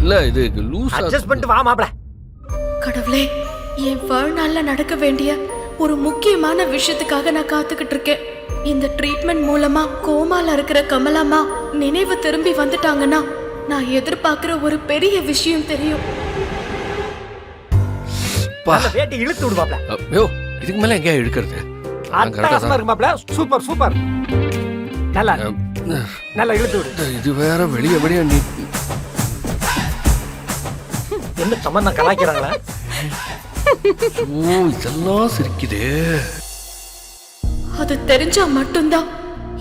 இல்ல இது loose adjust பண்ணிட்டு வா மாப்ள. கடவுளே, என் வாழ்நாள்ல நடக்க வேண்டிய ஒரு முக்கியமான விஷயத்துக்காக நான் காத்துக்கிட்டு இருக்கேன். இந்த ட்ரீட்மெண்ட் மூலமா கோமால இருக்கிற கமலாமா நினைவு திரும்பி வந்துட்டாங்கன்னா நான் எதிர்பார்க்கிற ஒரு பெரிய விஷயம் தெரியும். வேட்டி இழுத்து விடு மாப்ள. ஐயோ, இதுக்கு மேல எங்க இழுக்கிறது? அட்டகாசமா இருக்கு மாப்ள. Super super. நல்லா நல்லா இழுத்து விடு. இது வேற வெளிய நீ என்ன சம்மந்தம் கலாய்க்கிறாங்களா? ஓ, இதெல்லாம் சிரிக்குதே. அது தெரிஞ்சா மட்டும்தான்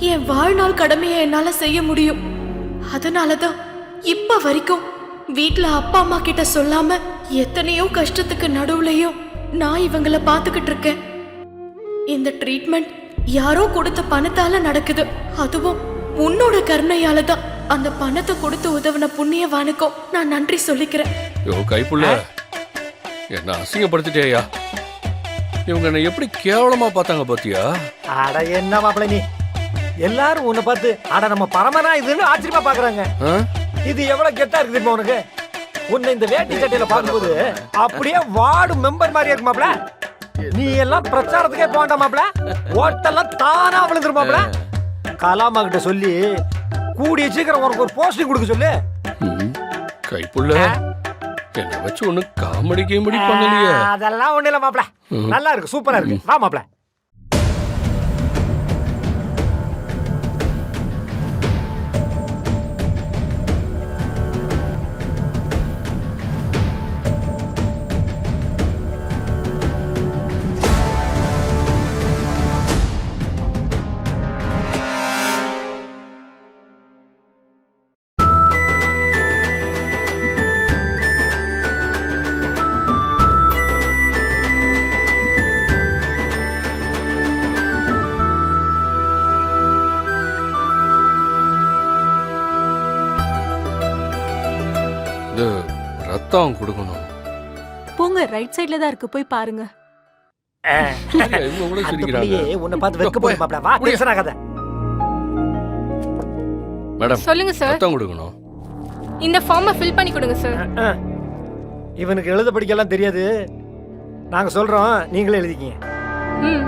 என் வாழ்நாள் கடமையை என்னால செய்ய முடியும். அதனாலதான் இப்ப வரைக்கும் வீட்ல அப்பா அம்மா கிட்ட சொல்லாம எத்தனையோ கஷ்டத்துக்கு நடுவுலயும் நான் இவங்கள பாத்துக்கிட்டு இருக்கேன். இந்த ட்ரீட்மெண்ட் யாரோ கொடுத்த பணத்தால நடக்குது. அதுவும் உன்னோட கருணையால தான். அந்த பணத்தை கொடுத்து உதவின புண்ணியவானுக்கும் நான் நன்றி சொல்லிக்கிறேன். யோ கைப்புள்ள, என்ன அசிங்கப்படுத்திட்டேயா? இவங்க என்ன எப்படி கேவலமா பார்த்தாங்க பாத்தியா? அட என்ன மாப்ள நீ, எல்லாரும் உன்னை பார்த்து அட நம்ம பரமனா இதுன்னு ஆச்சரியமா பாக்குறாங்க. இது எவ்வளவு கெட்டா இருக்கு தெரியுமா உனக்கு? உன்னை இந்த வேட்டி சட்டையில பார்க்கும்போது அப்படியே வார்டு மெம்பர் மாதிரி இருக்கு மாப்ள. நீ எல்லாம் பிரச்சாரத்துக்கே போண்டா மாப்ள. ஓட்டெல்லாம் தானா விழுந்துரு மாப்ள. கலாமா கிட்ட சொல்லி கூடிய சீக்கிரம் உனக்கு ஒரு போஸ்டிங் கொடுக்க சொல்லு. கைப்புள்ள, என்ன வச்சு ஒண்ணு காமெடி பண்ணலையே? அதெல்லாம் ஒண்ணு இல்ல மாப்ள. நல்லா இருக்கு, சூப்பரா இருக்கு. வா மாப்ள. ரத்தம் கொடுக்கணும். போங்க, ரைட் சைடுல தான் இருக்கு, போய் பாருங்க. இவங்க கூட சிரிக்கிறாங்க. உன்னை பார்த்து வெக்க போய் மாப்ள. வா, டென்ஷன் ஆகாத. மேடம் சொல்லுங்க சார். ரத்தம் கொடுக்கணும். இந்த ஃபார்மை ஃபில் பண்ணி கொடுங்க சார். இவனுக்கு எழுத படிக்கலாம் தெரியாது. நாங்க சொல்றோம், நீங்களே எழுதிக்கீங்க. ம்.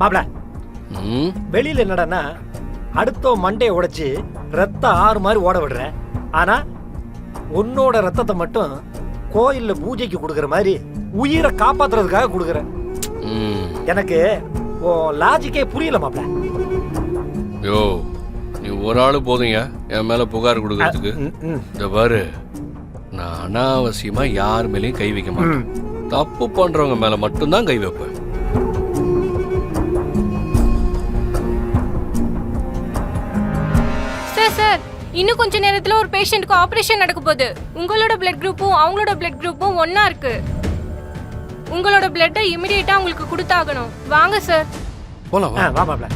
மாப்ள, வெளியில என்னடான்னா அடுத்த மண்டையை உடைச்சு ரத்தம் ஆறு மாதிரி ஓட விடுற. ஆனா உன்னோட ரத்தத்தை மட்டும் கோயில்ல பூஜைக்கு கொடுக்கற மாதிரி உயிரை காப்பாத்துறதுக்காக கொடுக்கற. எனக்கு லாஜிக்கே புரியல மாப்ள. யோ, நீ ஒரு ஆளு போதுங்க என் மேல புகார் கொடுக்கறதுக்கு. இந்த பாரு, நான் அனாவசியமா யார் மேலயும் கை வைக்க மாட்டேன். தப்பு பண்றவங்க மேல மட்டும்தான் கை வைப்பேன். சார், இன்னும் கொஞ்ச நேரத்துல ஒரு பேஷண்ட்க்கு ஆபரேஷன் நடக்க போகுது. உங்களோட பிளட் குரூப்பும் அவங்களோட பிளட் குரூப்பும் ஒண்ணா இருக்கு. உங்களோட பிளட்டை இமிடியேட்டா உங்களுக்கு கொடுத்தாகணும். வாங்க சார். போலாம். வா மாப்ள.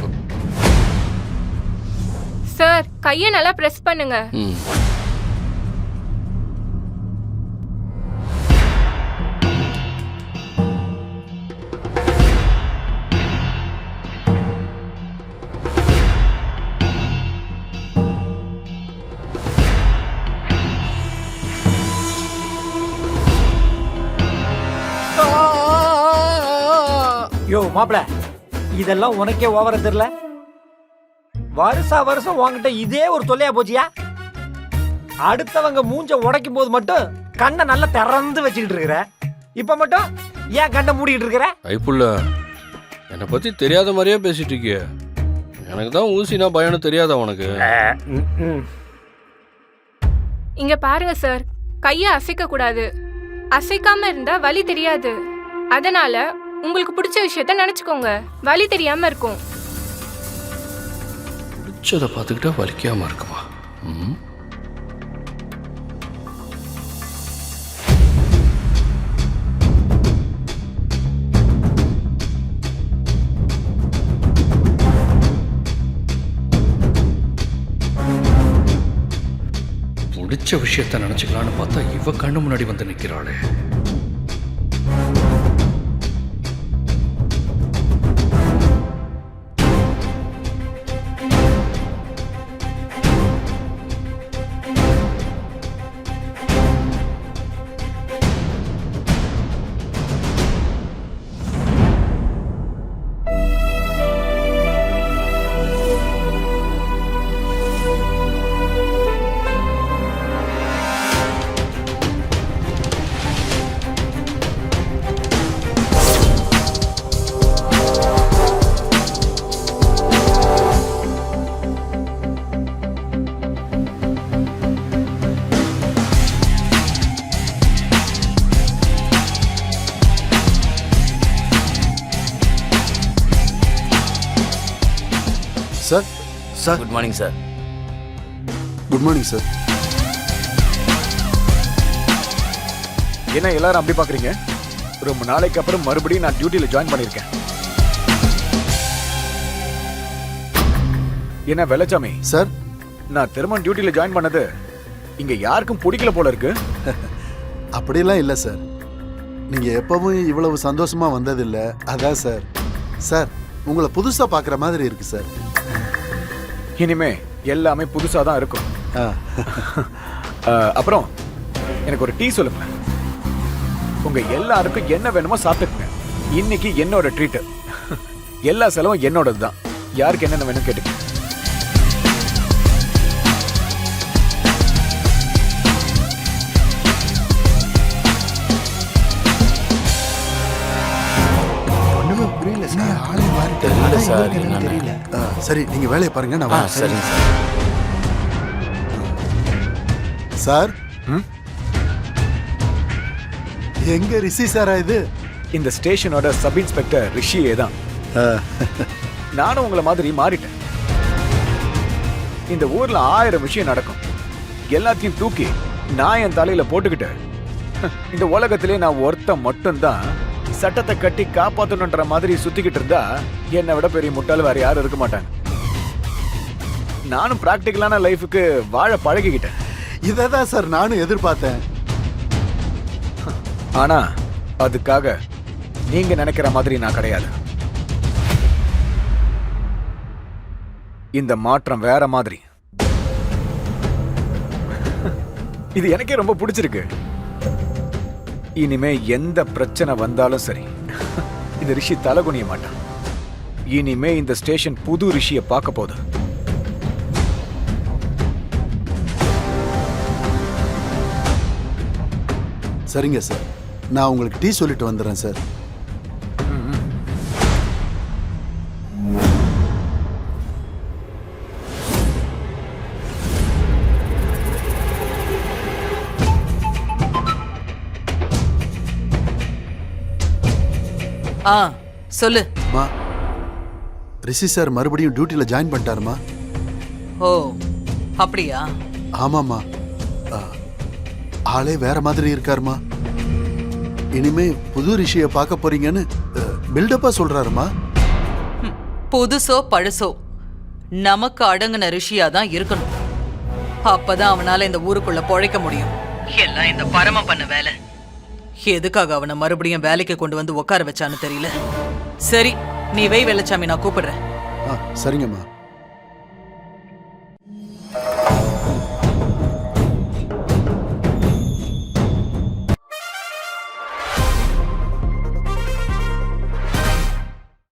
சார், கையை நல்லா பிரஸ் பண்ணுங்க. யோ மாப்ள, இதெல்லாம் உனக்கே ஓவரா தெரியல? வருஷம் உன்கிட்ட இதே ஒரு தொல்லையா போச்சியா? அடுத்தவங்க மூஞ்ச உடைக்கும் போது மட்டும் கண்ணை நல்லா திறந்து வச்சுக்கிட்டு இருக்கிற. இப்ப மட்டும் ஏன் கண்ணை மூடிக்கிட்டு இருக்கிற? ஐப்புள்ள, என்னை பத்தி தெரியாத மாதிரியே பேசிட்டு இருக்கிய. எனக்கு தான் ஊசினா பயணம் தெரியாதா உனக்கு? இங்க பாருங்க சார், கையை அசைக்க கூடாது. அசைக்காம இருந்தா வலி தெரியாது. அதனால உங்களுக்கு பிடிச்ச விஷயத்த நினைச்சுக்கோங்க, வலி தெரியாம இருக்கும். பிடிச்சதை பார்த்துக்கிட்டா வலிக்காம இருக்குமா? நினைச்ச விஷயத்த நினைச்சுக்கலான்னு பார்த்தா இவ கண்ணு முன்னாடி வந்து நிக்கிறாளே. Sir sir good morning sir. Good morning sir. என்ன எல்லாரும் அப்படி பாக்குறீங்க? ரொம்ப நாளைக்கு அப்புறம் மறுபடியும் நான் டியூட்டில ஜாயின் பண்ணிருக்கேன். என்ன வெள்ளச்சாமி சார் நான் திரும்ப டியூட்டில ஜாயின் பண்ணது இங்க யாருக்கும் பிடிக்கல போல இருக்கு. அப்படியெல்லாம் இல்லை சார். நீங்க எப்பவும் இவ்வளவு சந்தோஷமா வந்ததில்ல, அதான் சார். சார் உங்களை புதுசா பார்க்குற மாதிரி இருக்கு சார். இனிமே எல்லாமே புதுசா தான் இருக்கும். ஆ. அப்புறம் எனக்கு ஒரு டீ சொல்லுங்க. உங்க எல்லாருக்கும் என்ன வேணுமோ சாப்பிட்டுக்குங்க. இன்னைக்கு என்னோட ட்ரீட். எல்லா செலவும் என்னோடது தான். யாருக்கு என்னென்ன வேணும் கேட்டுக்க. புரியல சார். ஆளே தெரியல சார், மாறிட்டாரு. என்னன்னு. தெரியல. சரி நீங்க வேலையை பாருங்க, நான் வரேன். சரிங்க சார். சார் எங்க ரிஷி சாரா இது? இந்த ஸ்டேஷனோட சப் இன்ஸ்பெக்டர் ரிஷியே தான். நானும் உங்களை மாதிரி மாறிட்டேன். இந்த ஊர்ல 1000 விஷயம் நடக்கும். எல்லாத்தையும் தூக்கி நான் என் தலையில போட்டுக்கிட்டேன். இந்த உலகத்திலே நான் ஒருத்தன் மட்டும்தான் சட்டத்தை கட்டி காப்பாத்தணுன்ற மாதிரி சுத்திக்கிட்டு இருந்தா என்னை விட பெரிய முட்டாள் வேற யாரும் இருக்க மாட்டாங்க. நானும் பிராக்டிக்கலான லைஃபுக்கு வாழ பழகிக்கிட்டேன். இததான் சார் நானும் எதிர்பார்த்தேன். ஆனா அதுக்காக நீங்க நினைக்கிற மாதிரி நான் கிடையாது. இந்த மாற்றம் வேற மாதிரி. இது எனக்கே ரொம்ப பிடிச்சிருக்கு. இனிமே எந்த பிரச்சனை வந்தாலும் சரி, இந்த ரிஷி தலகுனிய மாட்டான். இனிமே இந்த ஸ்டேஷன் புது ரிஷியை பார்க்க போகுது. சரிங்க சார், நான் உங்களுக்கு டீ சொல்லிட்டு வந்துடுறேன் சார். சொல்லு. மா, ரிஷி சார் மறுபடியும் டியூட்டில ஜாயின் பண்ணிட்டாருமா? ஓ அப்படியா? ஆமாம்மா. ஆளே வேற மாதிரி இருக்காருமா. இனிமே புது ரிஷியை பார்க்க போறீங்கன்னு பில்டப்பா சொல்றாருமா. புதுசோ பழசோ நமக்கு அடங்குன ரிஷியா தான் இருக்கணும். அப்பதான் அவனால இந்த ஊருக்குள்ள பொழைக்க முடியும். எல்லாம் இந்த பரம பண்ண வேலை. எதுக்காக அவனை மறுபடியும் வேலைக்கு கொண்டு வந்து உட்கார வச்சான்னு தெரியல. சரி, நீ வை வெள்ளச்சாமி, நான் கூப்பிடுறேன். சரிங்கம்மா.